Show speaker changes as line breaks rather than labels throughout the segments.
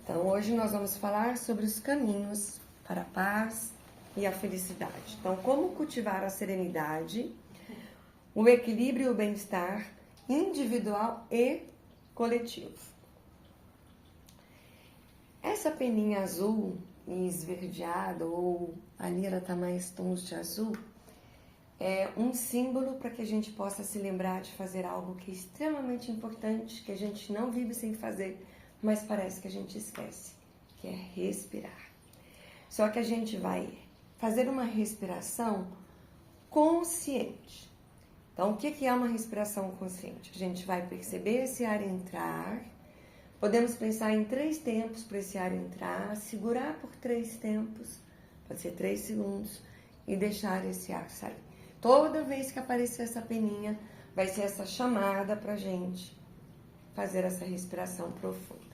Então, hoje nós vamos falar sobre os caminhos para a paz e a felicidade. Então, como cultivar a serenidade, o equilíbrio e o bem-estar individual e coletivo. Essa peninha azul e esverdeada, ou ali ela está mais tons de azul, é um símbolo para que a gente possa se lembrar de fazer algo que é extremamente importante, que a gente não vive sem fazer, mas parece que a gente esquece, que é respirar. Só que a gente vai fazer uma respiração consciente. Então, o que é uma respiração consciente? A gente vai perceber esse ar entrar, podemos pensar em 3 tempos para esse ar entrar, segurar por 3 tempos, pode ser 3 segundos, e deixar esse ar sair. Toda vez que aparecer essa peninha, vai ser essa chamada para a gente fazer essa respiração profunda.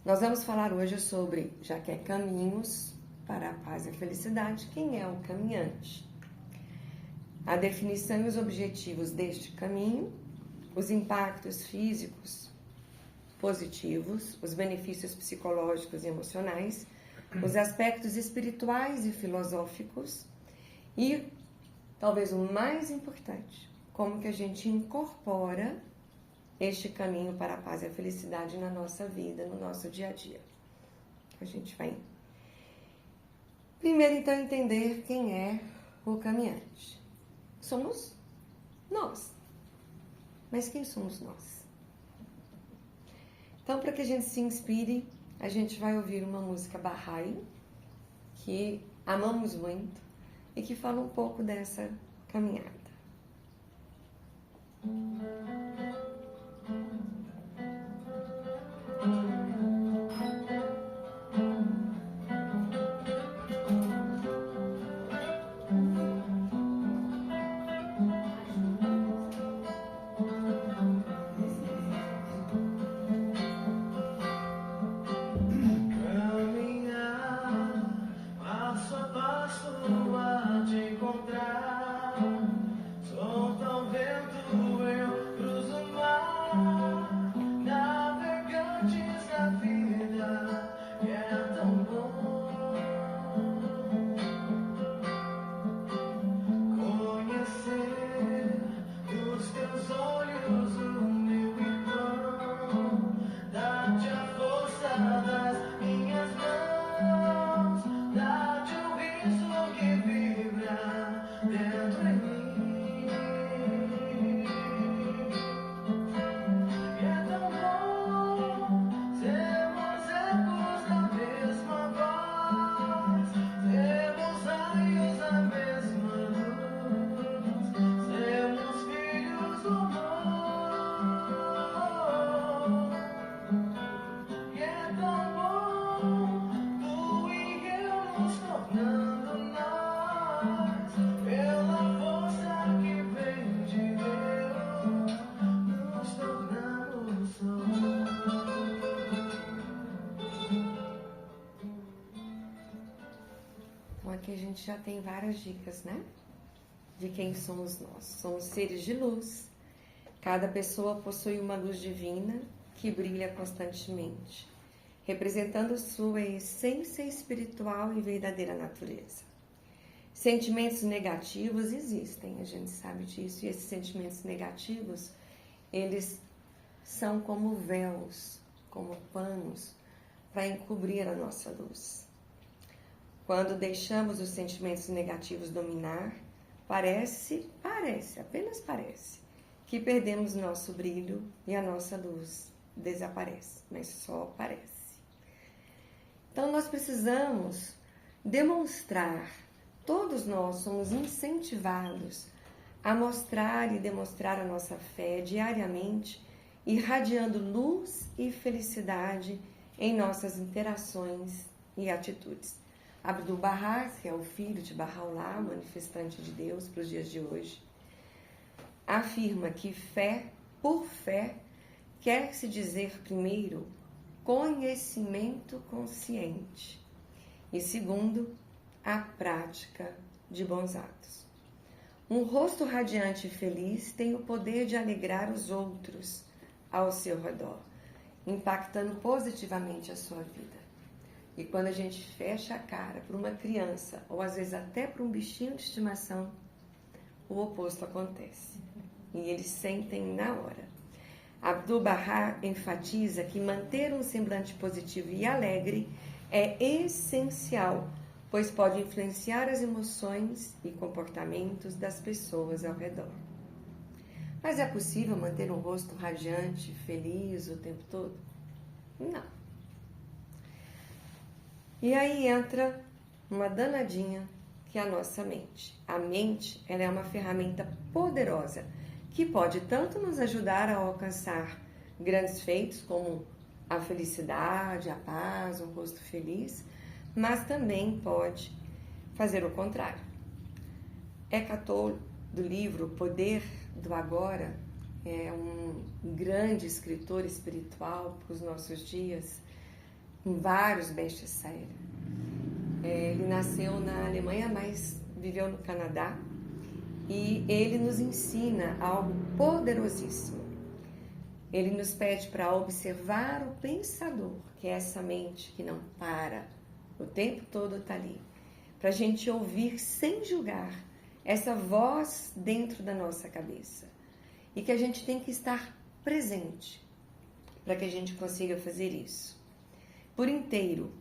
Nós vamos falar hoje sobre, já que é caminhos para a paz e a felicidade, quem é o caminhante? A definição e os objetivos deste caminho, os impactos físicos positivos, os benefícios psicológicos e emocionais, os aspectos espirituais e filosóficos e, talvez o mais importante, como que a gente incorpora este caminho para a paz e a felicidade na nossa vida, no nosso dia a dia. A gente vai primeiro, então, entender quem é o caminhante. Somos nós. Mas quem somos nós? Então, para que a gente se inspire, a gente vai ouvir uma música Bahá'í, que amamos muito, e que fala um pouco dessa caminhada. Aqui a gente já tem várias dicas, né? De quem somos nós. Somos seres de luz. Cada pessoa possui uma luz divina que brilha constantemente, representando sua essência espiritual e verdadeira natureza. Sentimentos negativos existem, a gente sabe disso, e esses sentimentos negativos, eles são como véus, como panos, para encobrir a nossa luz. Quando deixamos os sentimentos negativos dominar, apenas parece, que perdemos nosso brilho e a nossa luz desaparece, mas só parece. Então nós precisamos demonstrar, todos nós somos incentivados a mostrar e demonstrar a nossa fé diariamente, irradiando luz e felicidade em nossas interações e atitudes. Abdu'l-Bahá, que é o filho de Baha'u'lláh, manifestante de Deus para os dias de hoje, afirma que fé, por fé, quer se dizer primeiro conhecimento consciente e segundo, a prática de bons atos. Um rosto radiante e feliz tem o poder de alegrar os outros ao seu redor. impactando positivamente a sua vida. E quando a gente fecha a cara para uma criança, ou às vezes até para um bichinho de estimação, o oposto acontece. E eles sentem na hora. Abdu'l-Bahá enfatiza que manter um semblante positivo e alegre é essencial, pois pode influenciar as emoções e comportamentos das pessoas ao redor. Mas é possível manter um rosto radiante, feliz o tempo todo? Não. E aí entra uma danadinha que é a nossa mente. A mente, ela é uma ferramenta poderosa que pode tanto nos ajudar a alcançar grandes feitos como a felicidade, a paz, um rosto feliz, mas também pode fazer o contrário. Eckhart Tolle, do livro O Poder do Agora, é um grande escritor espiritual para os nossos dias, em vários best-sellers. Ele nasceu na Alemanha, mas viveu no Canadá, e ele nos ensina algo poderosíssimo. Ele nos pede para observar o pensador, que é essa mente que não para, o tempo todo está ali, para a gente ouvir sem julgar essa voz dentro da nossa cabeça. E que a gente tem que estar presente para que a gente consiga fazer isso por inteiro,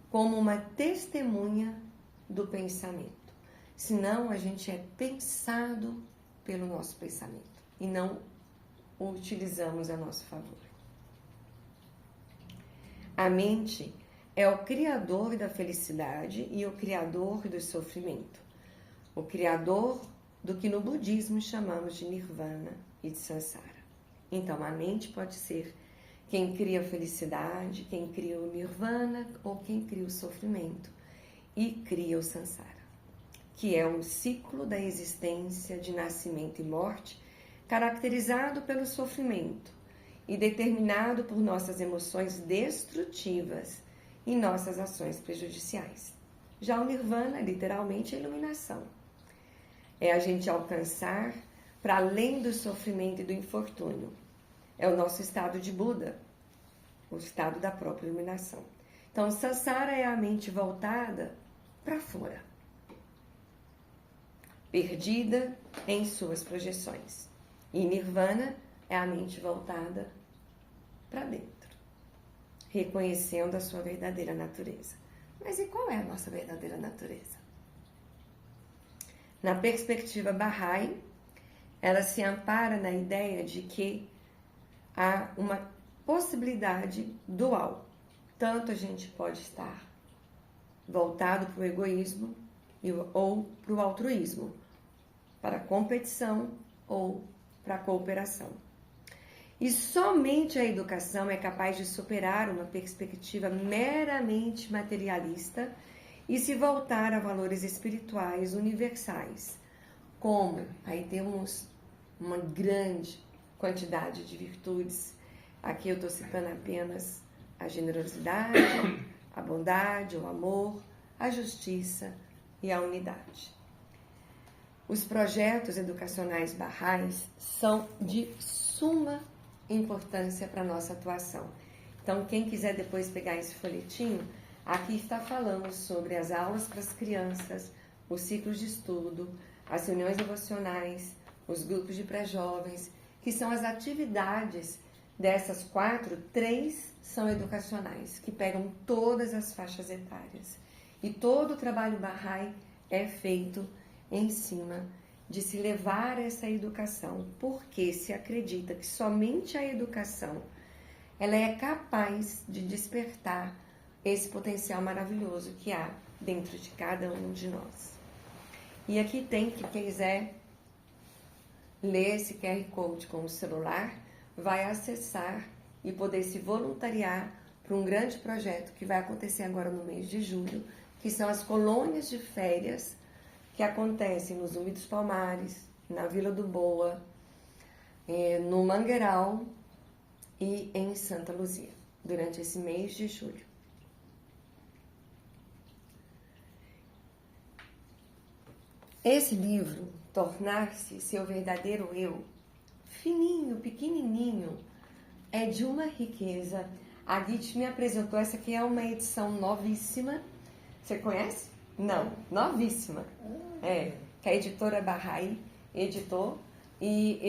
como uma testemunha do pensamento. Senão a gente é pensado pelo nosso pensamento e não o utilizamos a nosso favor. A mente é o criador da felicidade e o criador do sofrimento. O criador do que no budismo chamamos de nirvana e de samsara. Então, a mente pode ser quem cria a felicidade, quem cria o nirvana ou quem cria o sofrimento e cria o samsara, que é um ciclo da existência de nascimento e morte caracterizado pelo sofrimento e determinado por nossas emoções destrutivas e nossas ações prejudiciais. Já o nirvana, literalmente, é a iluminação. É a gente alcançar para além do sofrimento e do infortúnio. É o nosso estado de Buda, o estado da própria iluminação. Então, samsara é a mente voltada para fora, perdida em suas projeções. E nirvana é a mente voltada para dentro, reconhecendo a sua verdadeira natureza. Mas e qual é a nossa verdadeira natureza? Na perspectiva Bahá'í, ela se ampara na ideia de que há uma possibilidade dual. Tanto a gente pode estar voltado para o egoísmo ou para o altruísmo, para a competição ou para a cooperação. E somente a educação é capaz de superar uma perspectiva meramente materialista e se voltar a valores espirituais universais, como, aí temos uma grande quantidade de virtudes. Aqui eu estou citando apenas a generosidade, a bondade, o amor, a justiça e a unidade. Os projetos educacionais Bahá'ís são de suma importância para a nossa atuação. Então, quem quiser depois pegar esse folhetinho, aqui está falando sobre as aulas para as crianças, os ciclos de estudo, as reuniões devocionais, os grupos de pré-jovens, que são as atividades dessas 4, 3 são educacionais, que pegam todas as faixas etárias. E todo o trabalho Bahá'í é feito em cima de se levar essa educação, porque se acredita que somente a educação ela é capaz de despertar esse potencial maravilhoso que há dentro de cada um de nós. E aqui tem, quem quiser ler esse QR Code com o celular, vai acessar e poder se voluntariar para um grande projeto que vai acontecer agora no mês de julho, que são as colônias de férias que acontecem no Zumbi dos Palmares, na Vila do Boa, no Mangueiral e em Santa Luzia, durante esse mês de julho. Esse livro, Tornar-se Seu Verdadeiro Eu, fininho, pequenininho, é de uma riqueza. A Git me apresentou, essa aqui é uma edição novíssima. Você conhece? Não, novíssima. Que a editora Bahá'í editou e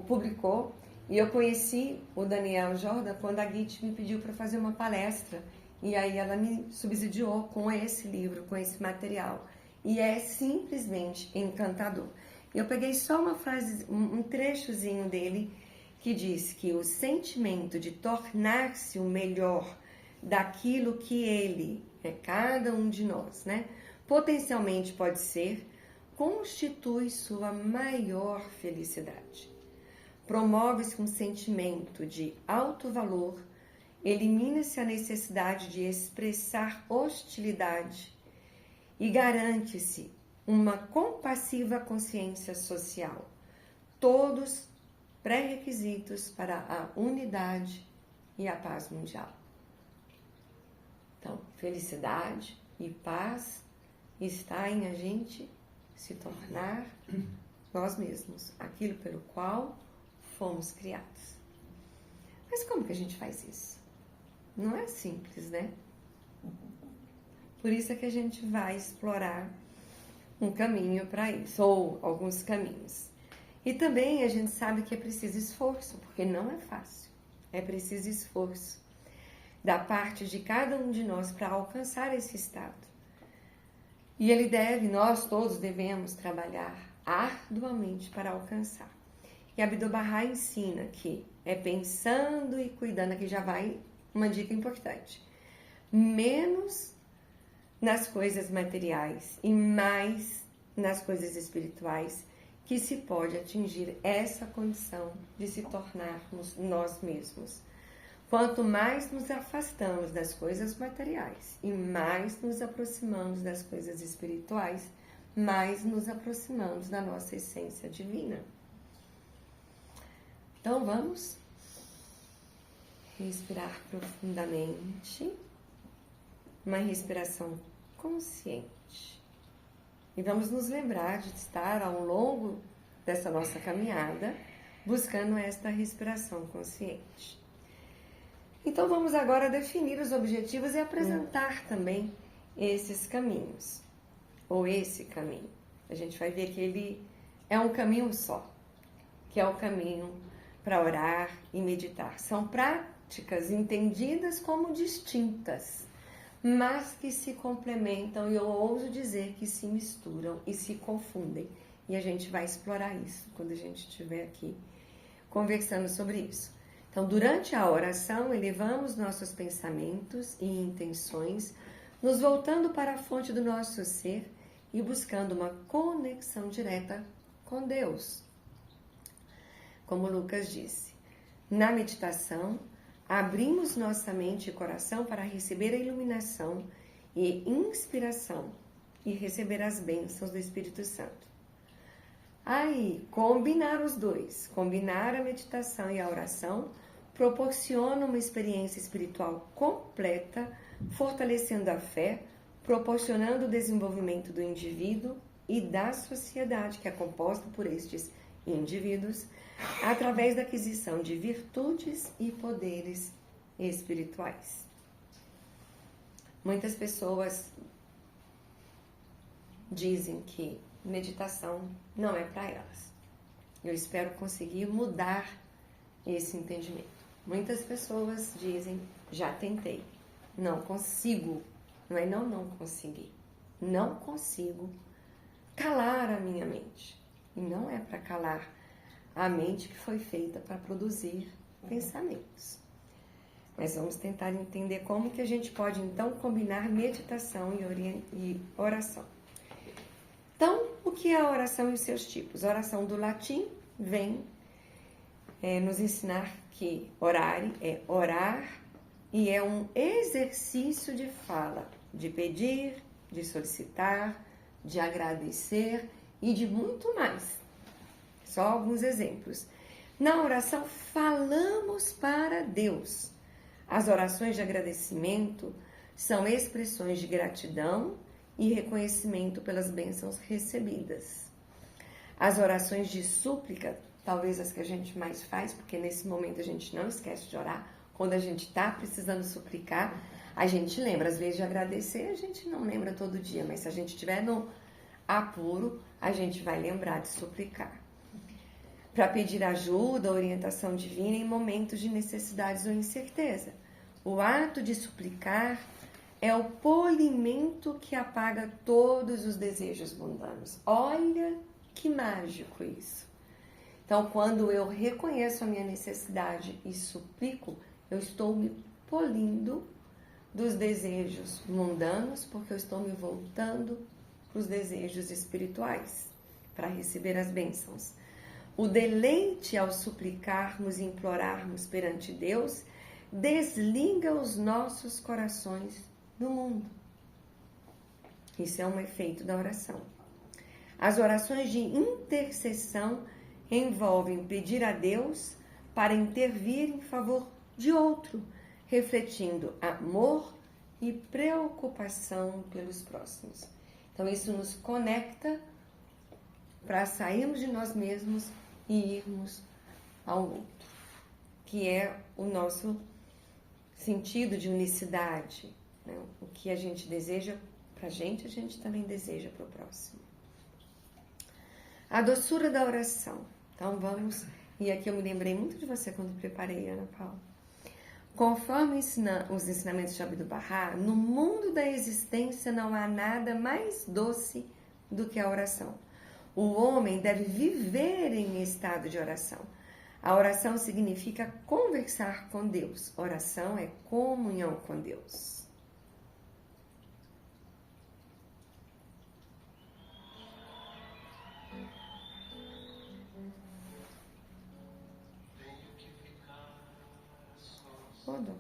publicou. E eu conheci o Daniel Jordan quando a Git me pediu para fazer uma palestra. E aí ela me subsidiou com esse livro, com esse material. E é simplesmente encantador. Eu peguei só uma frase, um trechozinho dele, que diz que o sentimento de tornar-se o melhor daquilo que ele, cada um de nós, né, potencialmente pode ser, constitui sua maior felicidade. Promove-se um sentimento de alto valor, elimina-se a necessidade de expressar hostilidade e garante-se uma compassiva consciência social. Todos pré-requisitos para a unidade e a paz mundial. Então, felicidade e paz está em a gente se tornar nós mesmos, aquilo pelo qual fomos criados. Mas como que a gente faz isso? Não é simples, né? Por isso é que a gente vai explorar um caminho para isso, ou alguns caminhos. E também a gente sabe que é preciso esforço, porque não é fácil. É preciso esforço da parte de cada um de nós para alcançar esse estado. E nós todos devemos trabalhar arduamente para alcançar. E Abdu'l-Bahá ensina que é pensando e cuidando, aqui já vai uma dica importante. Menos nas coisas materiais e mais nas coisas espirituais, que se pode atingir essa condição de se tornarmos nós mesmos. Quanto mais nos afastamos das coisas materiais e mais nos aproximamos das coisas espirituais, mais nos aproximamos da nossa essência divina. Então vamos respirar profundamente, uma respiração consciente. E vamos nos lembrar de estar ao longo dessa nossa caminhada buscando esta respiração consciente. Então vamos agora definir os objetivos e apresentar também esses caminhos, ou esse caminho. A gente vai ver que ele é um caminho só, que é o caminho para orar e meditar. São práticas entendidas como distintas, mas que se complementam e eu ouso dizer que se misturam e se confundem. E a gente vai explorar isso quando a gente estiver aqui conversando sobre isso. Então, durante a oração, elevamos nossos pensamentos e intenções, nos voltando para a fonte do nosso ser e buscando uma conexão direta com Deus. Como Lucas disse, na meditação, abrimos nossa mente e coração para receber a iluminação e inspiração e receber as bênçãos do Espírito Santo. Aí, combinar os dois, combinar a meditação e a oração, proporciona uma experiência espiritual completa, fortalecendo a fé, proporcionando o desenvolvimento do indivíduo e da sociedade, que é composta por estes indivíduos, através da aquisição de virtudes e poderes espirituais. Muitas pessoas dizem que meditação não é para elas. Eu espero conseguir mudar esse entendimento. Muitas pessoas dizem, já tentei, não consigo. Não é não consegui. Não consigo calar a minha mente. E não é para calar a mente que foi feita para produzir pensamentos. Mas vamos tentar entender como que a gente pode, então, combinar meditação e oração. Então, o que é a oração e os seus tipos? A oração do latim vem nos ensinar que orare é orar e é um exercício de fala, de pedir, de solicitar, de agradecer e de muito mais. Só alguns exemplos. Na oração, falamos para Deus. As orações de agradecimento são expressões de gratidão e reconhecimento pelas bênçãos recebidas. As orações de súplica talvez as que a gente mais faz, porque nesse momento a gente não esquece de orar. Quando a gente está precisando suplicar, a gente lembra. Às vezes de agradecer, a gente não lembra todo dia, mas se a gente estiver no apuro, a gente vai lembrar de suplicar. Para pedir ajuda, orientação divina em momentos de necessidades ou incerteza. O ato de suplicar é o polimento que apaga todos os desejos mundanos. Olha que mágico isso. Então, quando eu reconheço a minha necessidade e suplico, eu estou me polindo dos desejos mundanos, porque eu estou me voltando para os desejos espirituais, para receber as bênçãos. O deleite ao suplicarmos e implorarmos perante Deus desliga os nossos corações do mundo. Isso é um efeito da oração. As orações de intercessão envolvem pedir a Deus para intervir em favor de outro, refletindo amor e preocupação pelos próximos. Então, isso nos conecta para sairmos de nós mesmos e irmos ao outro, que é o nosso sentido de unicidade, né? O que a gente deseja para a gente também deseja para o próximo. A doçura da oração. Então vamos, e aqui eu me lembrei muito de você quando preparei, Ana Paula. Conforme os ensinamentos de Abdu'l-Bahá, no mundo da existência não há nada mais doce do que a oração. O homem deve viver em estado de oração. A oração significa conversar com Deus. Oração é comunhão com Deus.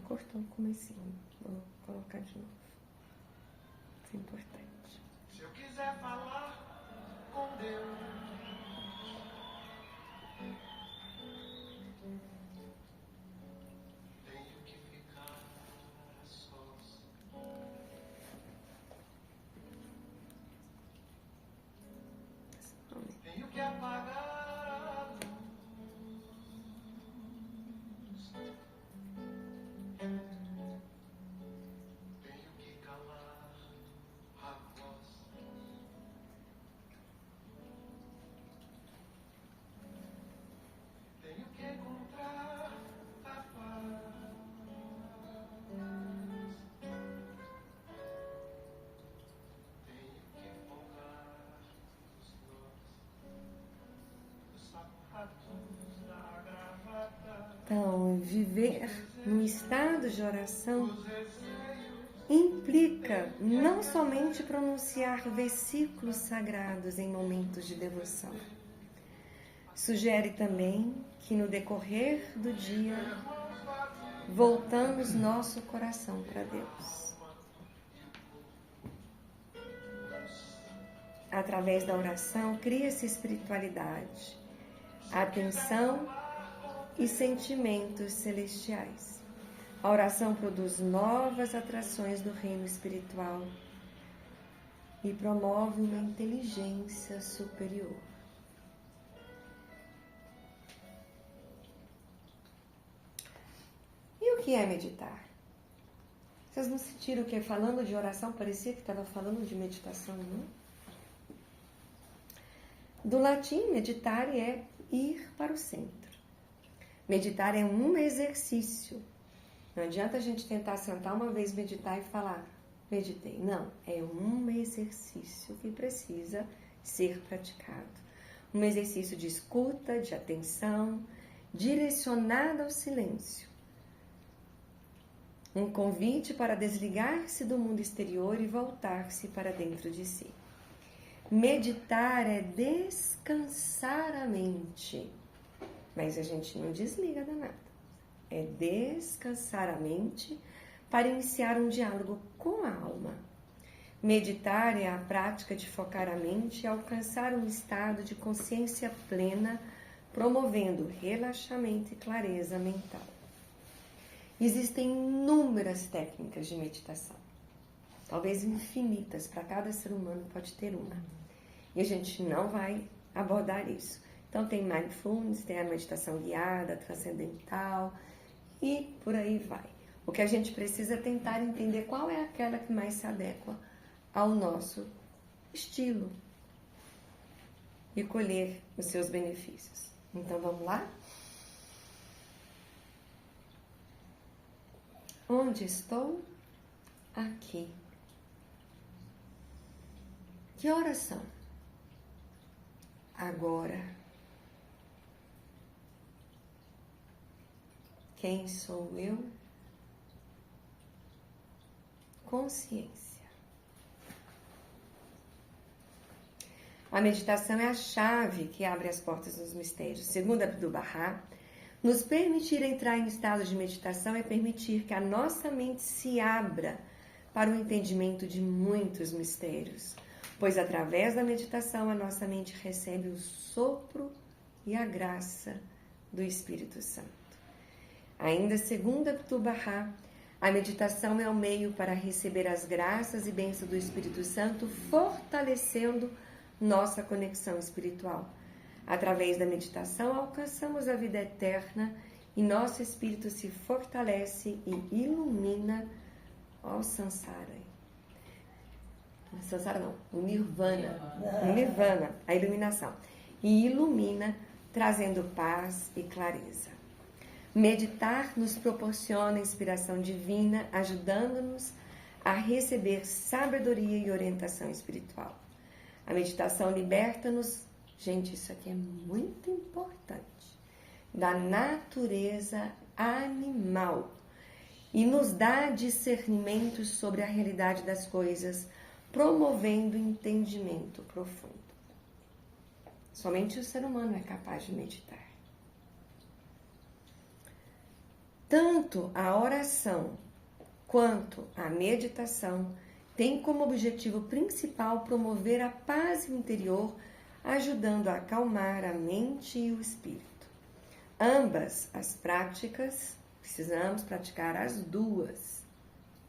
Cortou o comecinho. Vou colocar de novo. Isso é importante.
Se eu quiser falar com Deus, tenho que ficar sós. Tenho que apagar a luz. Tenho que calar a voz. Tenho que encontrar a paz. Tenho que folgar os nós dos sapatos da gravata.
Então, viver no estado de oração implica não somente pronunciar versículos sagrados em momentos de devoção. Sugere também que no decorrer do dia voltamos nosso coração para Deus. Através da oração cria-se espiritualidade, atenção e sentimentos celestiais. A oração produz novas atrações do reino espiritual e promove uma inteligência superior. E o que é meditar? Vocês não sentiram que falando de oração parecia que estava falando de meditação, não? Do latim, meditare é ir para o centro. Meditar é um exercício. Não adianta a gente tentar sentar uma vez, meditar e falar, meditei. Não, é um exercício que precisa ser praticado. Um exercício de escuta, de atenção, direcionado ao silêncio. Um convite para desligar-se do mundo exterior e voltar-se para dentro de si. Meditar é descansar a mente. Mas a gente não desliga da nada. É descansar a mente para iniciar um diálogo com a alma. Meditar é a prática de focar a mente e alcançar um estado de consciência plena, promovendo relaxamento e clareza mental. Existem inúmeras técnicas de meditação, talvez infinitas, para cada ser humano pode ter uma. E a gente não vai abordar isso. Então tem mindfulness, tem a meditação guiada, transcendental e por aí vai. O que a gente precisa é tentar entender qual é aquela que mais se adequa ao nosso estilo e colher os seus benefícios. Então vamos lá? Onde estou? Aqui. Que horas são? Agora. Quem sou eu? Consciência. A meditação é a chave que abre as portas dos mistérios. Segundo Abdu'l-Bahá, nos permitir entrar em estado de meditação é permitir que a nossa mente se abra para o entendimento de muitos mistérios, pois através da meditação a nossa mente recebe o sopro e a graça do Espírito Santo. Ainda segundo Abdu'l-Bahá, a meditação é o meio para receber as graças e bênçãos do Espírito Santo, fortalecendo nossa conexão espiritual. Através da meditação, alcançamos a vida eterna e nosso espírito se fortalece e ilumina o Sansara. Sansara não, o Nirvana. O Nirvana, a iluminação. E ilumina, trazendo paz e clareza. Meditar nos proporciona inspiração divina, ajudando-nos a receber sabedoria e orientação espiritual. A meditação liberta-nos, gente, isso aqui é muito importante, da natureza animal e nos dá discernimento sobre a realidade das coisas, promovendo entendimento profundo. Somente o ser humano é capaz de meditar. Tanto a oração quanto a meditação têm como objetivo principal promover a paz interior, ajudando a acalmar a mente e o espírito. Ambas as práticas, precisamos praticar as duas,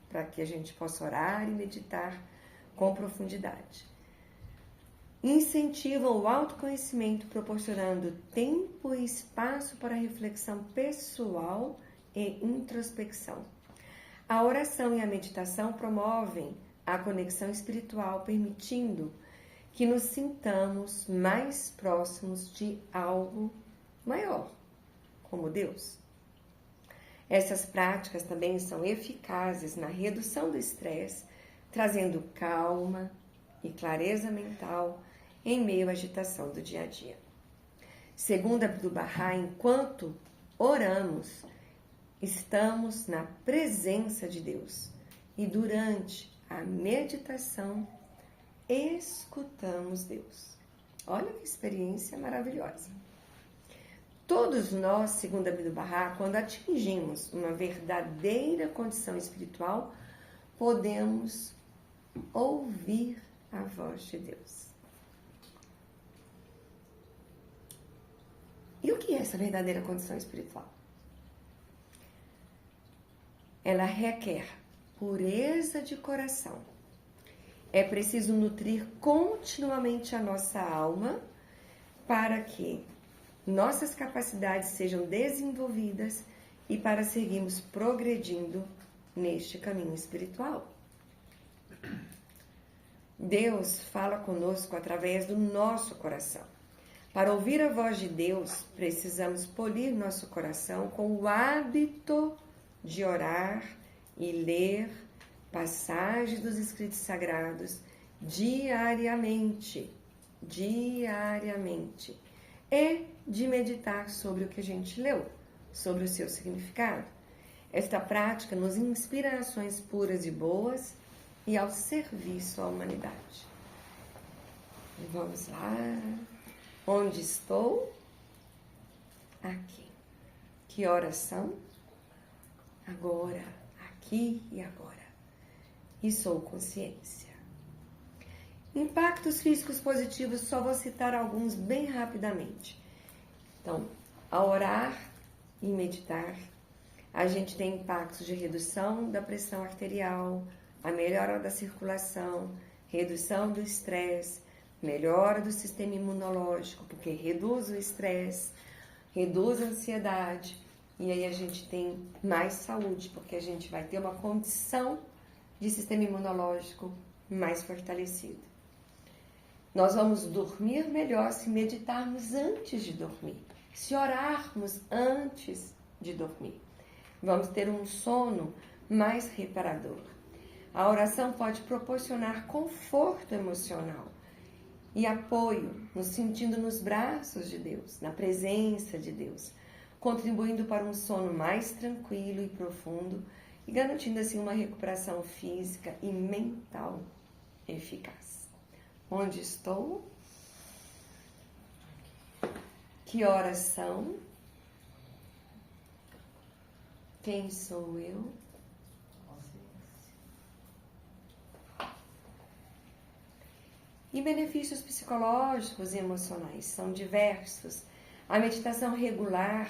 para que a gente possa orar e meditar com profundidade. Incentivam o autoconhecimento, proporcionando tempo e espaço para reflexão pessoal e introspecção. A oração e a meditação promovem a conexão espiritual, permitindo que nos sintamos mais próximos de algo maior, como Deus. Essas práticas também são eficazes na redução do estresse, trazendo calma e clareza mental em meio à agitação do dia a dia. Segundo Abdu'l-Bahá, enquanto oramos, estamos na presença de Deus e durante a meditação escutamos Deus. Olha que experiência maravilhosa. Todos nós, segundo Abdu'l-Bahá, quando atingimos uma verdadeira condição espiritual, podemos ouvir a voz de Deus. E o que é essa verdadeira condição espiritual? Ela requer pureza de coração. É preciso nutrir continuamente a nossa alma para que nossas capacidades sejam desenvolvidas e para seguirmos progredindo neste caminho espiritual. Deus fala conosco através do nosso coração. Para ouvir a voz de Deus, precisamos polir nosso coração com o hábito de orar e ler passagens dos escritos sagrados diariamente, e de meditar sobre o que a gente leu, sobre o seu significado. Esta prática nos inspira ações puras e boas e ao serviço à humanidade. E vamos lá. Onde estou? Aqui. Que horas são? Agora, aqui e agora. E sou consciência. Impactos físicos positivos, só vou citar alguns bem rapidamente. Então, ao orar e meditar, a gente tem impactos de redução da pressão arterial, a melhora da circulação, redução do estresse, melhora do sistema imunológico, porque reduz o estresse, reduz a ansiedade, e aí a gente tem mais saúde, porque a gente vai ter uma condição de sistema imunológico mais fortalecido. Nós vamos dormir melhor se meditarmos antes de dormir, se orarmos antes de dormir. Vamos ter um sono mais reparador. A oração pode proporcionar conforto emocional e apoio, nos sentindo nos braços de Deus, na presença de Deus, contribuindo para um sono mais tranquilo e profundo e garantindo assim uma recuperação física e mental eficaz. Onde estou? Que horas são? Quem sou eu? E benefícios psicológicos e emocionais são diversos. A meditação regular,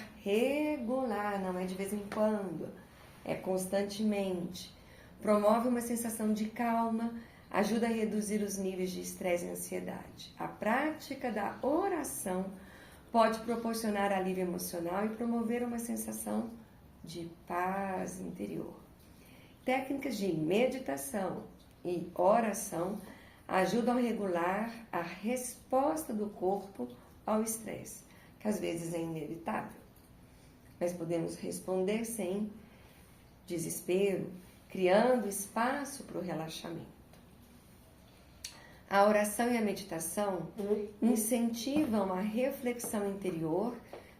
não é de vez em quando, é constantemente. Promove uma sensação de calma, ajuda a reduzir os níveis de estresse e ansiedade. A prática da oração pode proporcionar alívio emocional e promover uma sensação de paz interior. Técnicas de meditação e oração ajudam a regular a resposta do corpo ao estresse, que às vezes é inevitável. Mas podemos responder sem desespero, criando espaço para o relaxamento. A oração e a meditação incentivam a reflexão interior,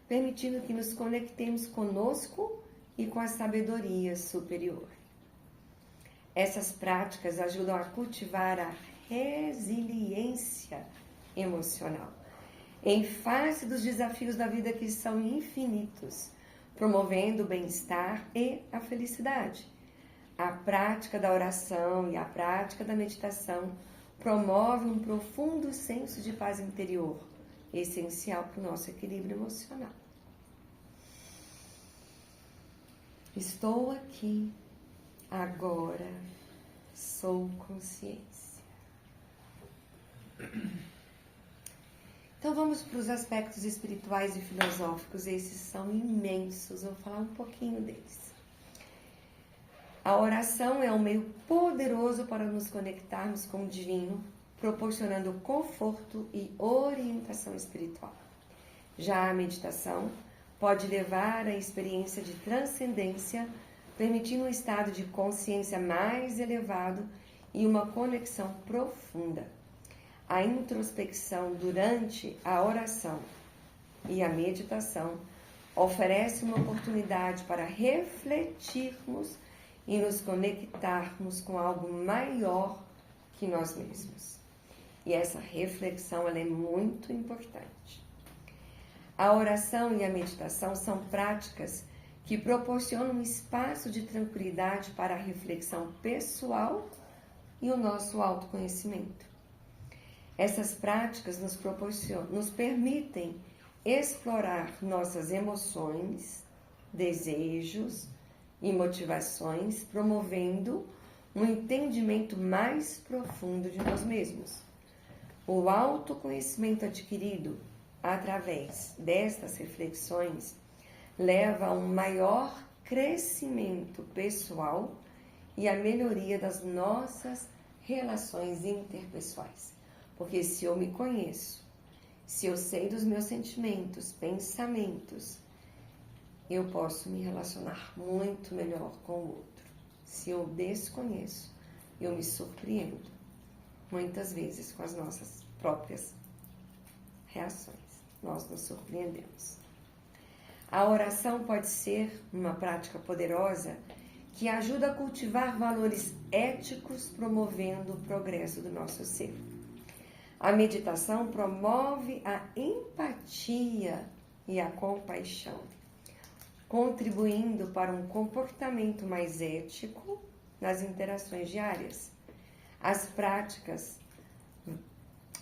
permitindo que nos conectemos conosco e com a sabedoria superior. Essas práticas ajudam a cultivar a resiliência emocional, em face dos desafios da vida que são infinitos, promovendo o bem-estar e a felicidade. A prática da oração e a prática da meditação promove um profundo senso de paz interior, essencial para o nosso equilíbrio emocional. Estou aqui, agora, sou consciência. Então vamos para os aspectos espirituais e filosóficos, esses são imensos, vou falar um pouquinho deles. A oração é um meio poderoso para nos conectarmos com o divino, proporcionando conforto e orientação espiritual. Já a meditação pode levar à experiência de transcendência, permitindo um estado de consciência mais elevado e uma conexão profunda. A introspecção durante a oração e a meditação oferece uma oportunidade para refletirmos e nos conectarmos com algo maior que nós mesmos. E essa reflexão ela é muito importante. A oração e a meditação são práticas que proporcionam um espaço de tranquilidade para a reflexão pessoal e o nosso autoconhecimento. Essas práticas nos permitem explorar nossas emoções, desejos e motivações, promovendo um entendimento mais profundo de nós mesmos. O autoconhecimento adquirido através destas reflexões leva a um maior crescimento pessoal e a melhoria das nossas relações interpessoais. Porque se eu me conheço, se eu sei dos meus sentimentos, pensamentos, eu posso me relacionar muito melhor com o outro. Se eu desconheço, eu me surpreendo, muitas vezes com as nossas próprias reações. Nós nos surpreendemos. A oração pode ser uma prática poderosa que ajuda a cultivar valores éticos, promovendo o progresso do nosso ser. A meditação promove a empatia e a compaixão, contribuindo para um comportamento mais ético nas interações diárias.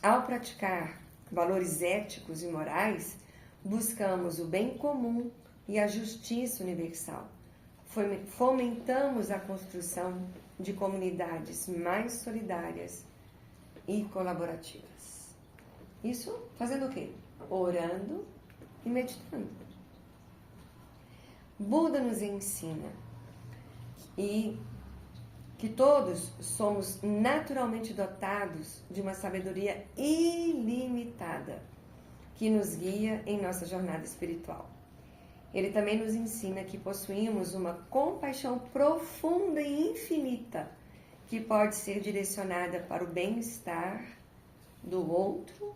Ao praticar valores éticos e morais, buscamos o bem comum e a justiça universal. Fomentamos a construção de comunidades mais solidárias e colaborativas. Isso fazendo o quê? Orando e meditando. Buda nos ensina que todos somos naturalmente dotados de uma sabedoria ilimitada que nos guia em nossa jornada espiritual. Ele também nos ensina que possuímos uma compaixão profunda e infinita que pode ser direcionada para o bem-estar do outro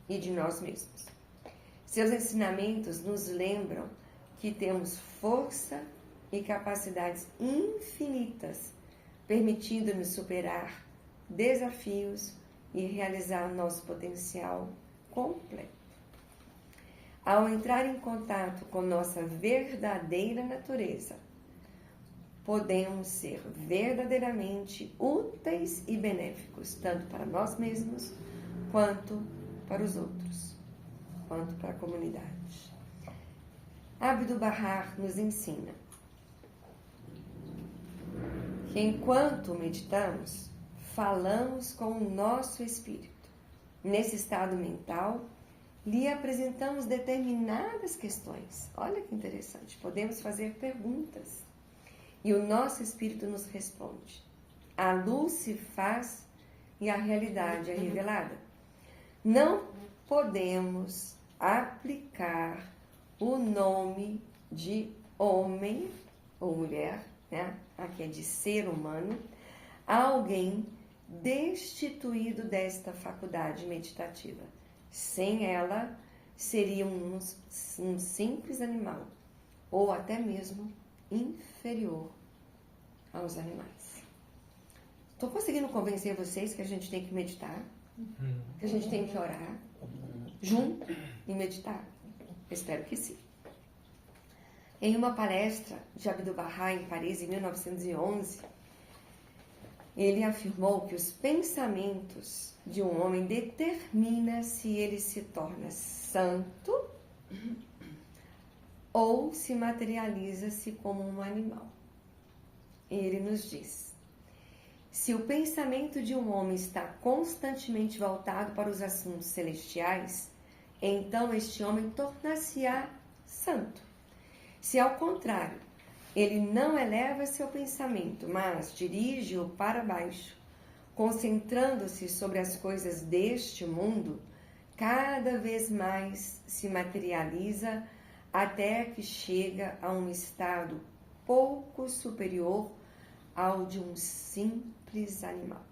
e de nós mesmos. Seus ensinamentos nos lembram que temos força e capacidades infinitas, permitindo-nos superar desafios e realizar nosso potencial completo. Ao entrar em contato com nossa verdadeira natureza, podemos ser verdadeiramente úteis e benéficos, tanto para nós mesmos, quanto para os outros, quanto para a comunidade. Abdu'l-Bahá nos ensina que enquanto meditamos, falamos com o nosso espírito. Nesse estado mental, lhe apresentamos determinadas questões. Olha que interessante, podemos fazer perguntas. E o nosso espírito nos responde. A luz se faz e a realidade é revelada. Não podemos aplicar o nome de homem ou mulher, né? Aqui é de ser humano, a alguém destituído desta faculdade meditativa. Sem ela, seríamos um simples animal, ou até mesmo inferior aos animais. Estou conseguindo convencer vocês que a gente tem que meditar, que a gente tem que orar junto e meditar? Espero que sim. Em uma palestra de Abdu'l-Bahá em Paris, em 1911, ele afirmou que os pensamentos de um homem determinam se ele se torna santo ou se materializa-se como um animal. Ele nos diz: se o pensamento de um homem está constantemente voltado para os assuntos celestiais, então este homem tornar-se-á santo. Se ao contrário, ele não eleva seu pensamento, mas dirige-o para baixo, concentrando-se sobre as coisas deste mundo, cada vez mais se materializa até que chega a um estado pouco superior ao de um simples animal.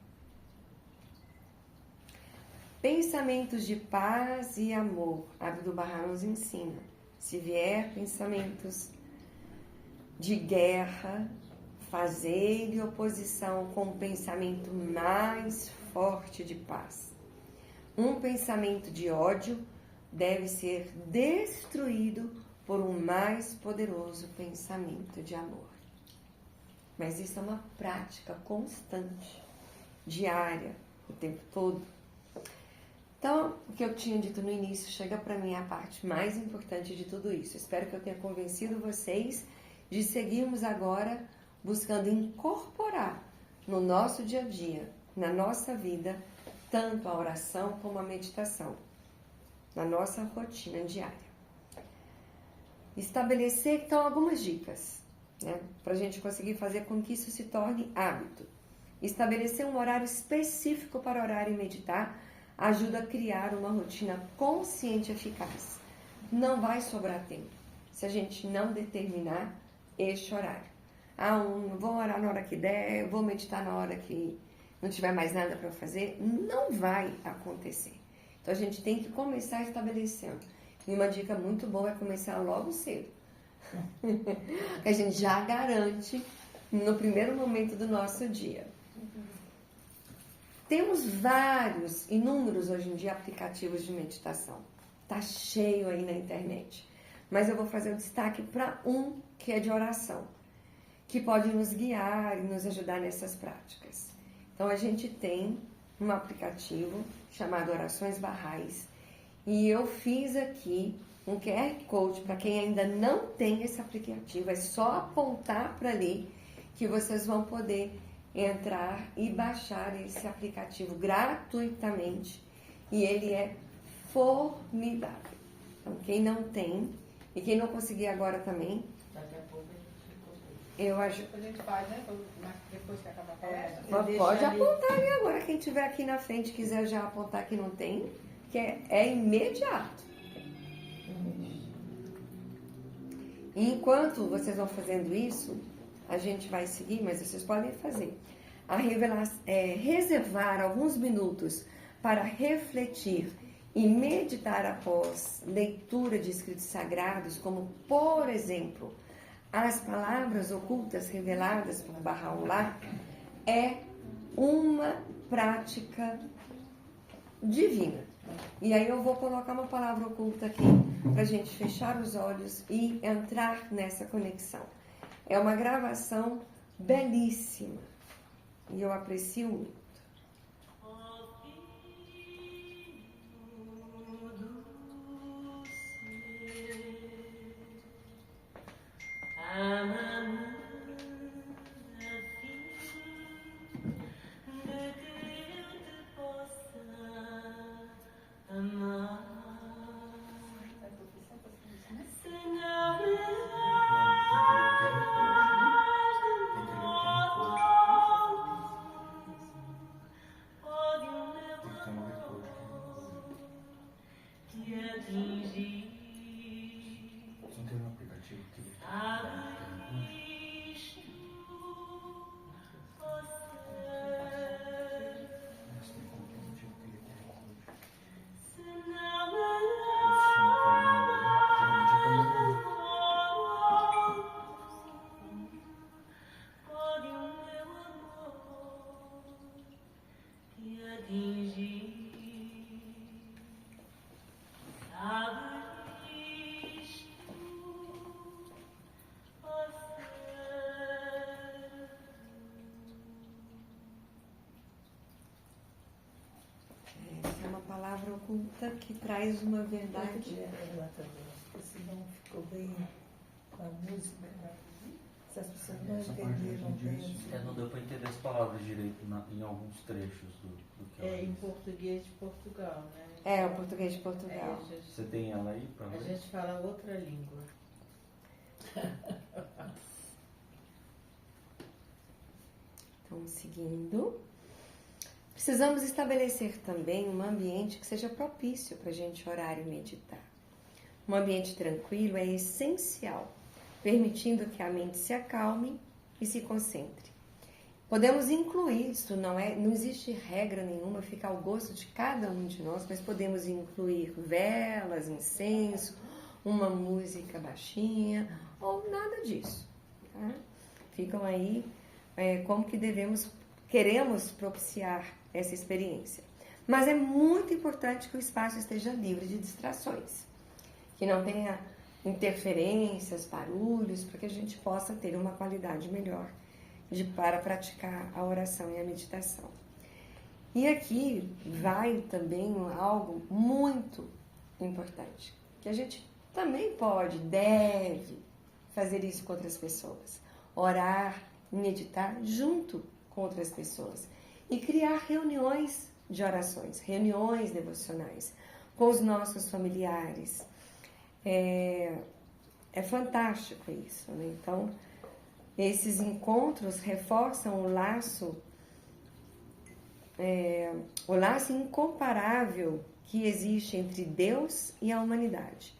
Pensamentos de paz e amor, Abdu'l-Bahá nos ensina. Se vier pensamentos de guerra, fazei-lhe oposição com um pensamento mais forte de paz. Um pensamento de ódio deve ser destruído por um mais poderoso pensamento de amor. Mas isso é uma prática constante, diária, o tempo todo. Então, o que eu tinha dito no início chega para mim a parte mais importante de tudo isso. Espero que eu tenha convencido vocês de seguirmos agora buscando incorporar no nosso dia a dia, na nossa vida, tanto a oração como a meditação, na nossa rotina diária. Estabelecer, então, algumas dicas, né, para a gente conseguir fazer com que isso se torne hábito. Estabelecer um horário específico para orar e meditar ajuda a criar uma rotina consciente e eficaz. Não vai sobrar tempo se a gente não determinar este horário. Vou orar na hora que der, vou meditar na hora que não tiver mais nada para fazer. Não vai acontecer. Então a gente tem que começar estabelecendo. E uma dica muito boa é começar logo cedo. A gente já garante no primeiro momento do nosso dia. Temos inúmeros hoje em dia aplicativos de meditação. Tá cheio aí na internet. Mas eu vou fazer um destaque para um que é de oração, que pode nos guiar e nos ajudar nessas práticas. Então a gente tem um aplicativo chamado Orações Bahais. E eu fiz aqui um QR Code para quem ainda não tem esse aplicativo. É só apontar para ali que vocês vão poder entrar e baixar esse aplicativo gratuitamente. E ele é formidável. Então, quem não tem, e quem não conseguir agora também,
Daqui a pouco a gente
eu acho.
a gente faz, né? Depois que acabar a palestra.
Pode apontar ali agora, quem estiver aqui na frente quiser já apontar que não tem, que é imediato. E enquanto vocês vão fazendo isso, a gente vai seguir, mas vocês podem fazer. Reservar alguns minutos para refletir e meditar após leitura de escritos sagrados, como, por exemplo, as palavras ocultas reveladas por Bahá'u'lláh, é uma prática divina. E aí eu vou colocar uma palavra oculta aqui para a gente fechar os olhos e entrar nessa conexão. É uma gravação belíssima e eu aprecio muito. Essa é uma palavra oculta que traz uma verdade.
Se não ficou bem com a música, se as pessoas não entenderam bem.
Não deu para entender as palavras direito em alguns trechos do que ela
É em
disse.
português de Portugal, né?
É, o português de Portugal.
Você tem ela aí para
A
ver?
gente fala outra língua.
Então, seguindo. Precisamos estabelecer também um ambiente que seja propício para a gente orar e meditar. Um ambiente tranquilo é essencial, permitindo que a mente se acalme e se concentre. Podemos incluir, isso não existe regra nenhuma, fica ao gosto de cada um de nós, mas podemos incluir velas, incenso, uma música baixinha, ou nada disso. Tá? Ficam aí como que queremos propiciar essa experiência. Mas é muito importante que o espaço esteja livre de distrações, que não tenha interferências, barulhos, para que a gente possa ter uma qualidade melhor para praticar a oração e a meditação. E aqui vai também algo muito importante, que a gente também deve fazer isso com outras pessoas. Orar e meditar junto com outras pessoas. E criar reuniões de orações, reuniões devocionais com os nossos familiares. É fantástico isso, né? Então, esses encontros reforçam o laço incomparável que existe entre Deus e a humanidade.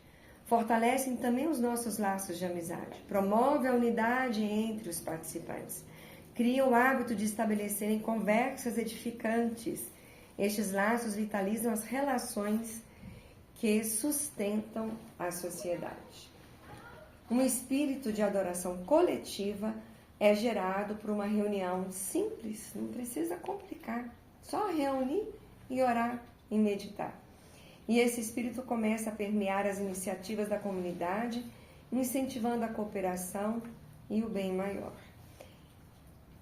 Fortalecem também os nossos laços de amizade, promove a unidade entre os participantes, cria o hábito de estabelecerem conversas edificantes. Estes laços vitalizam as relações que sustentam a sociedade. Um espírito de adoração coletiva é gerado por uma reunião simples, não precisa complicar, só reunir e orar e meditar. E esse espírito começa a permear as iniciativas da comunidade, incentivando a cooperação e o bem maior.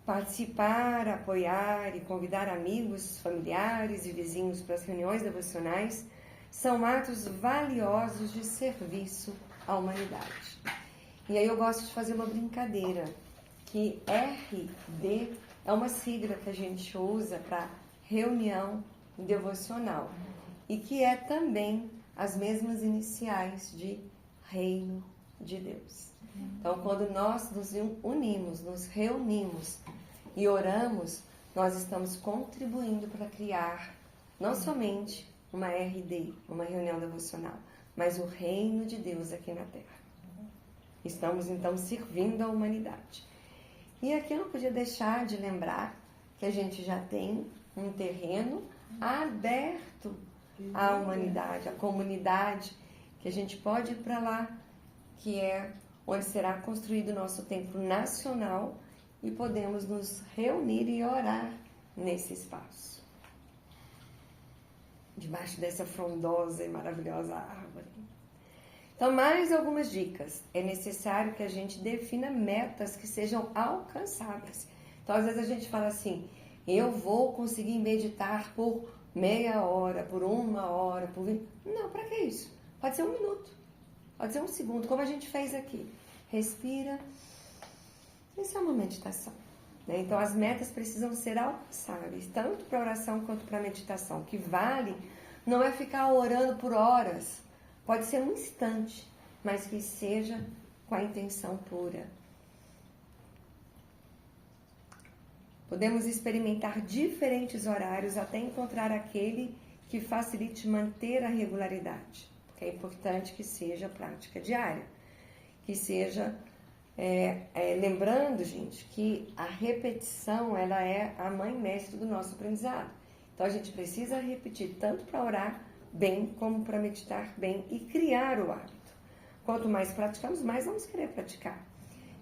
Participar, apoiar e convidar amigos, familiares e vizinhos para as reuniões devocionais são atos valiosos de serviço à humanidade. E aí eu gosto de fazer uma brincadeira, que RD é uma sigla que a gente usa para reunião devocional. e que é também as mesmas iniciais de Reino de Deus. Então, quando nós nos unimos, nos reunimos e oramos, nós estamos contribuindo para criar não somente uma RD, uma reunião devocional, mas o reino de Deus aqui na Terra. Estamos, então, servindo a humanidade. E aqui eu não podia deixar de lembrar que a gente já tem um terreno aberto à humanidade, à comunidade, que a gente pode ir para lá, que é onde será construído o nosso templo nacional e podemos nos reunir e orar nesse espaço. Debaixo dessa frondosa e maravilhosa árvore. Então, mais algumas dicas. É necessário que a gente defina metas que sejam alcançáveis. Então, às vezes a gente fala assim, eu vou conseguir meditar por meia hora, por 1 hora, por 20... Não, para que isso? Pode ser 1 minuto, pode ser 1 segundo, como a gente fez aqui. Respira. Isso é uma meditação. Né? Então, as metas precisam ser alcançáveis, tanto para oração quanto para meditação. O que vale não é ficar orando por horas. Pode ser um instante, mas que seja com a intenção pura. Podemos experimentar diferentes horários até encontrar aquele que facilite manter a regularidade. Porque é importante que seja prática diária. Que seja, lembrando, gente, que a repetição ela é a mãe mestre do nosso aprendizado. Então, a gente precisa repetir tanto para orar bem como para meditar bem e criar o hábito. Quanto mais praticamos, mais vamos querer praticar.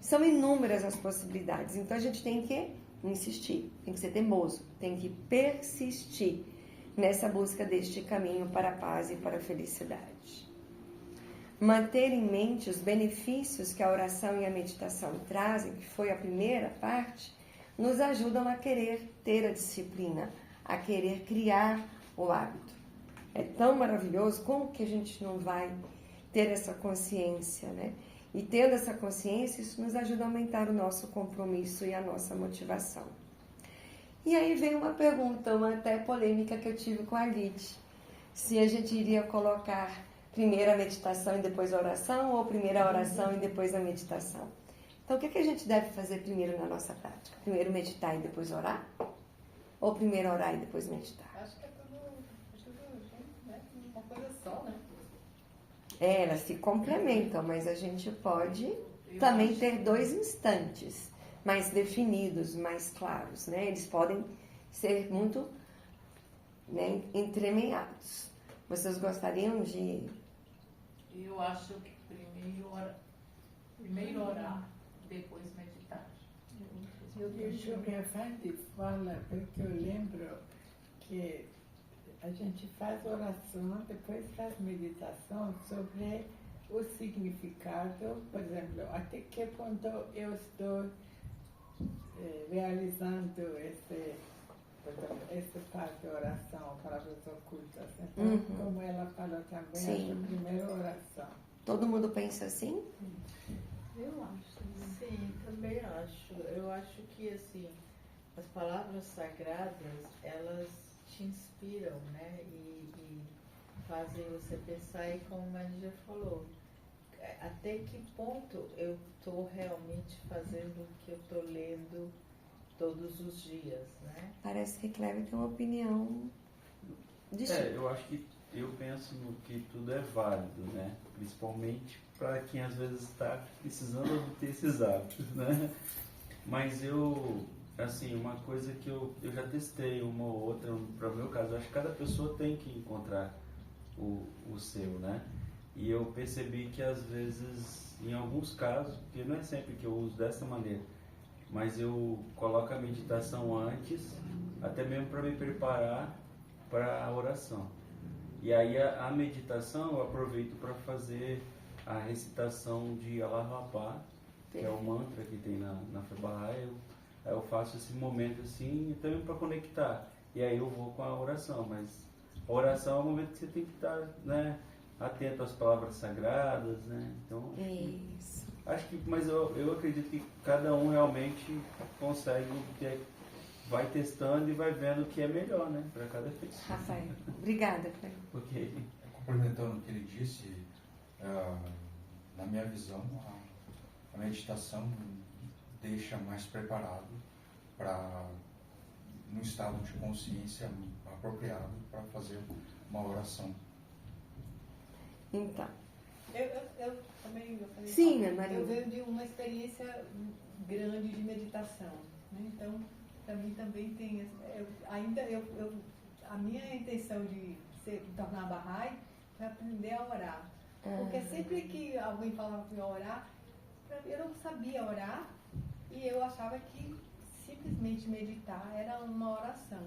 São inúmeras as possibilidades, então a gente tem que insistir, tem que ser teimoso, tem que persistir nessa busca deste caminho para a paz e para a felicidade. Manter em mente os benefícios que a oração e a meditação trazem, que foi a primeira parte, nos ajudam a querer ter a disciplina, a querer criar o hábito. É tão maravilhoso, como que a gente não vai ter essa consciência, né? E tendo essa consciência, isso nos ajuda a aumentar o nosso compromisso e a nossa motivação. E aí vem uma pergunta, uma até polêmica que eu tive com a Lid. Se a gente iria colocar primeiro a meditação e depois a oração, ou primeiro a oração e depois a meditação. Então, o que a gente deve fazer primeiro na nossa prática? Primeiro meditar e depois orar? Ou primeiro orar e depois meditar?
Acho que é tudo né? Uma coisa só, né?
Elas se complementam, mas a gente pode também ter 2 instantes mais definidos, mais claros, né? Eles podem ser muito, né, entremeados. Vocês gostariam de...
Eu acho que primeiro orar, depois meditar.
Isso que a Fanny fala, porque eu lembro que a gente faz oração, depois faz meditação sobre o significado, por exemplo, até que ponto eu estou realizando esse parte de oração, palavras ocultas. Então, como ela falou também,
Sim.
a primeira oração.
Todo mundo pensa assim?
Eu acho. Sim, também acho. Eu acho que, assim, as palavras sagradas, elas te inspiram, né? E fazem você pensar, e como a Maria falou, até que ponto eu estou realmente fazendo o que eu estou lendo todos os dias, né?
Parece que Cleber tem uma opinião distinta.
Eu acho que eu penso no que tudo é válido, né? Principalmente para quem às vezes está precisando ter esses hábitos, né? Mas assim, uma coisa que eu já testei uma ou outra, para o meu caso, acho que cada pessoa tem que encontrar o seu, né? E eu percebi que às vezes, em alguns casos, porque não é sempre que eu uso dessa maneira, mas eu coloco a meditação antes, até mesmo para me preparar para a oração. E aí a meditação eu aproveito para fazer a recitação de Allahabad, que é o mantra que tem na Fé Bahá'í. Eu faço esse momento assim, também para conectar. E aí eu vou com a oração, mas a oração é o momento que você tem que estar, né, atento às palavras sagradas, né? Então,
Isso.
mas eu acredito que cada um realmente consegue obter vai testando e vai vendo o que é melhor, né? Para cada pessoa.
Rafael, obrigada.
Ok.
Complementando o que ele disse, na minha visão, a meditação deixa mais preparado para, num estado de consciência apropriado para fazer uma oração.
Então,
Eu também falei,
sim, minha Maria.
eu venho de uma experiência grande de meditação, né? Então, para mim também tem, a minha intenção de me tornar Bahá'í foi aprender a orar. Porque sempre que alguém falava que ia orar, eu não sabia orar e eu achava que simplesmente meditar era uma oração.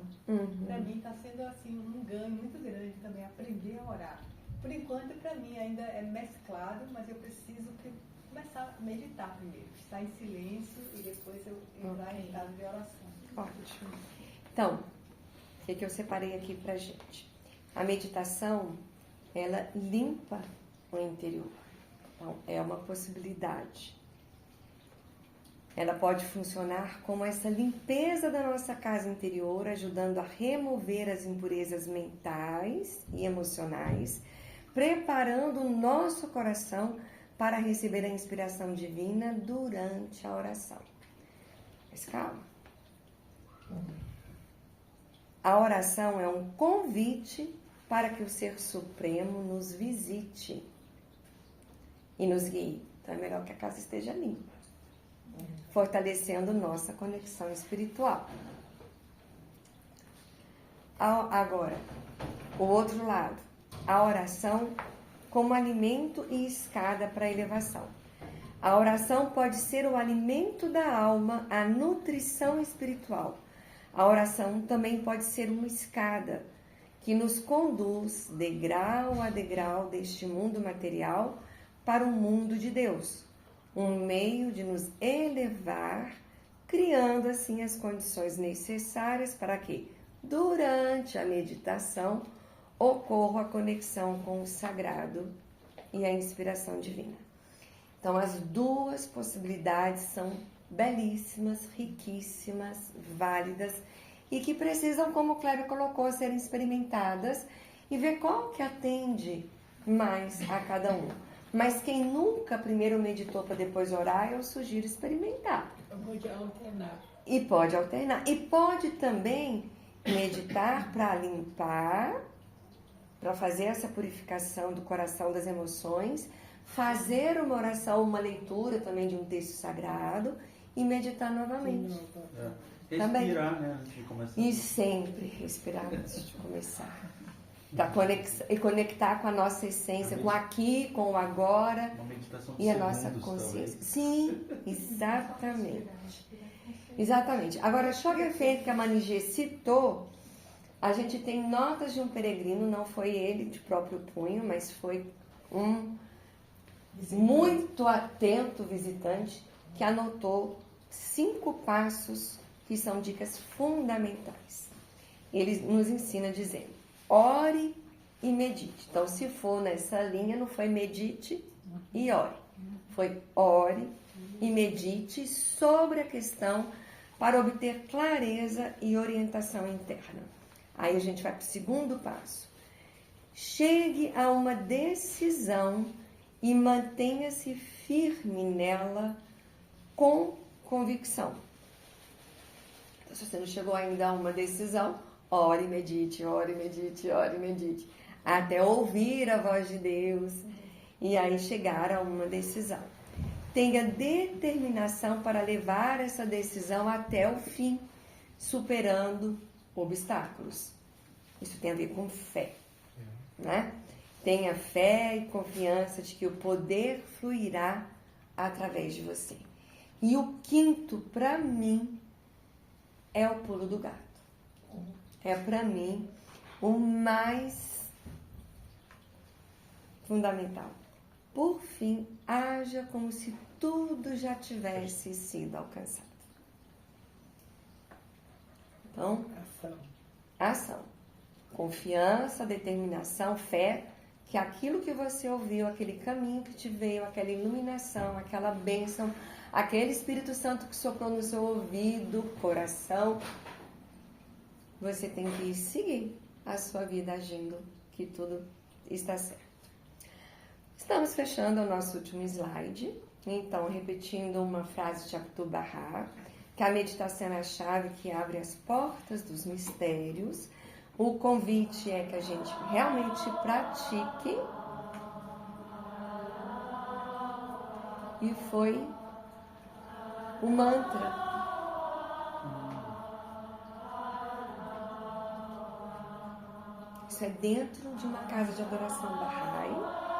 Para mim está sendo assim um ganho muito grande também aprender a orar. Por enquanto, para mim ainda é mesclado, mas eu preciso começar a meditar primeiro, estar em silêncio e depois eu entrar em estado de oração.
Ótimo. Então, o que eu separei aqui pra gente? A meditação, ela limpa o interior. Então, é uma possibilidade. Ela pode funcionar como essa limpeza da nossa casa interior, ajudando a remover as impurezas mentais e emocionais, preparando o nosso coração para receber a inspiração divina durante a oração. Mas calma. A oração é um convite para que o Ser Supremo nos visite e nos guie. Então é melhor que a casa esteja limpa, fortalecendo nossa conexão espiritual. Agora, o outro lado, a oração como alimento e escada para a elevação. A oração pode ser o alimento da alma, a nutrição espiritual. A oração também pode ser uma escada que nos conduz degrau a degrau deste mundo material para o mundo de Deus. Um meio de nos elevar, criando assim as condições necessárias para que, durante a meditação, ocorra a conexão com o sagrado e a inspiração divina. Então, as duas possibilidades são belíssimas, riquíssimas, válidas e que precisam, como o Cléber colocou, serem experimentadas e ver qual que atende mais a cada um. Mas quem nunca primeiro meditou para depois orar, eu sugiro experimentar.
Pode alternar.
E pode alternar. E pode também meditar para limpar, para fazer essa purificação do coração, das emoções, fazer uma oração, uma leitura também de um texto sagrado e meditar novamente.
Respirar, né, antes de começar.
E sempre respirar antes de começar. E conectar com a nossa essência, com o aqui, com o agora
Uma meditação de
e a nossa
segundos,
consciência.
talvez.
Sim, exatamente. Exatamente. Agora, Schoenfeld, que a Manigê citou, a gente tem notas de um peregrino, não foi ele de próprio punho, mas foi um muito atento visitante que anotou 5 passos que são dicas fundamentais. Ele nos ensina dizendo: ore e medite. Então, se for nessa linha, não foi medite e ore. Foi ore e medite sobre a questão para obter clareza e orientação interna. Aí a gente vai para o segundo passo. Chegue a uma decisão e mantenha-se firme nela com convicção. Então, se você não chegou ainda a uma decisão, ore e medite, ore e medite, ore e medite, até ouvir a voz de Deus e aí chegar a uma decisão. Tenha determinação para levar essa decisão até o fim, superando obstáculos. Isso tem a ver com fé, né? Tenha fé e confiança de que o poder fluirá através de você. E o quinto, para mim, é o pulo do gato. É, para mim, o mais fundamental. Por fim, haja como se tudo já tivesse sido alcançado. Então, ação. Confiança, determinação, fé, que aquilo que você ouviu, aquele caminho que te veio, aquela iluminação, aquela bênção, aquele Espírito Santo que soprou no seu ouvido, coração, você tem que seguir a sua vida agindo que tudo está certo. Estamos fechando o nosso último slide. Então, repetindo uma frase de Abdu'l-Bahá, que a meditação é a chave que abre as portas dos mistérios. O convite é que a gente realmente pratique. E foi o mantra. Isso é dentro de uma casa de adoração Bahá'í.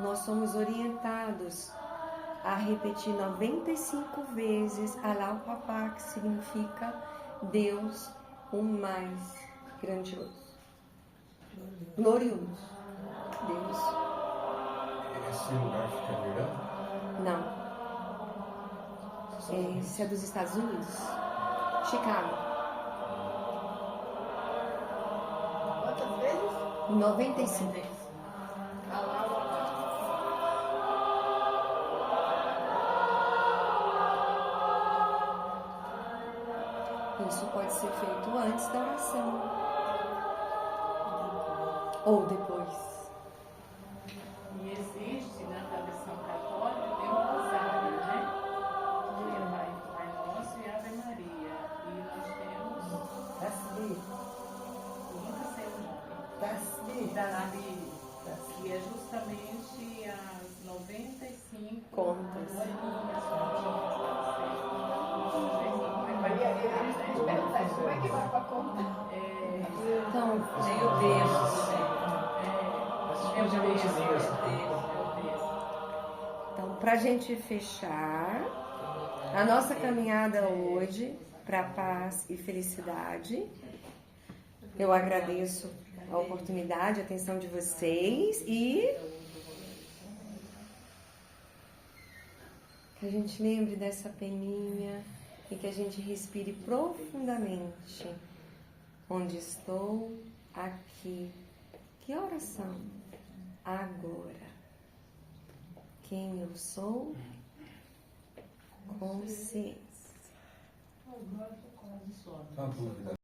Nós somos orientados a repetir 95 vezes Allahu Akbar, que significa Deus o mais grandioso, glorioso. Deus.
Esse lugar fica virando?
Não. Esse é dos Estados Unidos. Chicago.
Quantas vezes?
95. Isso pode ser feito antes da oração ou depois.
E existe na tradição católica, tem um rosário, né? Que é Pai Nosso e Ave Maria. E nós temos,
Tasbih.
eu nunca sei o nome,
Tasbih.
que é justamente as 95
Contas.
Maria, eles me perguntaram, como é que vai pra conta?
Então,
Tem o texto,
É o
Então, para a gente fechar a nossa caminhada hoje para paz e felicidade, eu agradeço a oportunidade, a atenção de vocês e que a gente lembre dessa peninha e que a gente respire profundamente. Onde estou? Aqui. Que horas são? Agora. Quem eu sou? Consciência.
Uma dúvida.